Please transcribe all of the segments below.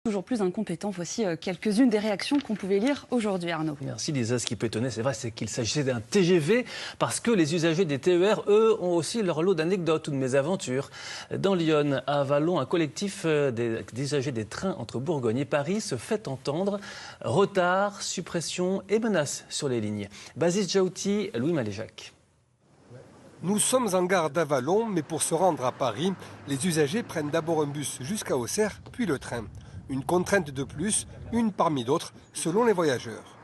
Toujours plus incompétents. Voici quelques-unes des réactions qu'on pouvait lire aujourd'hui, Arnaud. Merci Lisa. Ce qui peut étonner, c'est vrai, c'est qu'il s'agissait d'un TGV parce que les usagers des TER, eux, ont aussi leur lot d'anecdotes ou de mésaventures. Dans Lyon, à Vallon, un collectif des usagers des trains entre Bourgogne et Paris se fait entendre. Retard, suppression et menaces sur les lignes. Basis Djaouti, Louis Maléjac. Nous sommes en gare d'Avallon, mais pour se rendre à Paris, les usagers prennent d'abord un bus jusqu'à Auxerre, puis le train. Une contrainte de plus, une parmi d'autres, selon les voyageurs.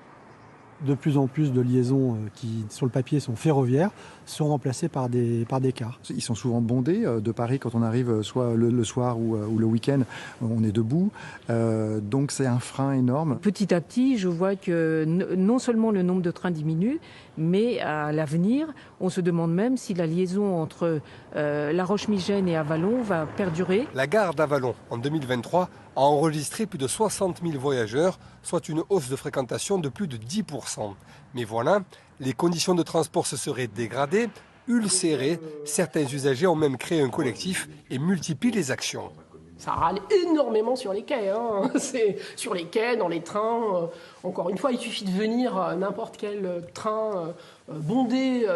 De plus en plus de liaisons qui, sur le papier, sont ferroviaires, sont remplacées par des cars. Ils sont souvent bondés de Paris quand on arrive, soit le soir ou le week-end, on est debout. Donc c'est un frein énorme. Petit à petit, je vois que non seulement le nombre de trains diminue, mais à l'avenir, on se demande même si la liaison entre La Roche-Migène et Avallon va perdurer. La gare d'Avallon, en 2023, a enregistré plus de 60 000 voyageurs, soit une hausse de fréquentation de plus de 10%. Mais voilà, les conditions de transport se seraient dégradées, ulcérées. Certains usagers ont même créé un collectif et multiplient les actions. Ça râle énormément sur les quais. C'est sur les quais, dans les trains. Encore une fois, il suffit de venir n'importe quel train bondé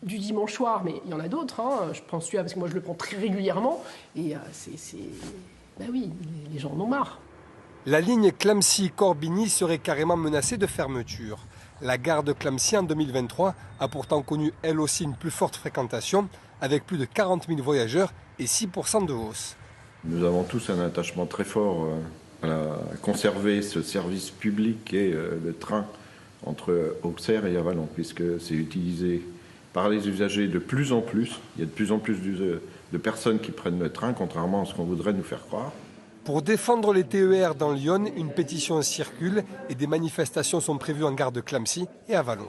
du dimanche soir. Mais il y en a d'autres. Je prends celui-là parce que moi je le prends très régulièrement. Et ben oui, les gens en ont marre. La ligne Clamecy-Corbigny serait carrément menacée de fermeture. La gare de Clamecy en 2023 a pourtant connu elle aussi une plus forte fréquentation, avec plus de 40 000 voyageurs et 6% de hausse. Nous avons tous un attachement très fort à conserver ce service public et le train entre Auxerre et Avallon, puisque c'est utilisé par les usagers de plus en plus. Il y a de plus en plus de personnes qui prennent le train, contrairement à ce qu'on voudrait nous faire croire. Pour défendre les TER dans Lyon, une pétition circule et des manifestations sont prévues en gare de Clamecy et Avallon.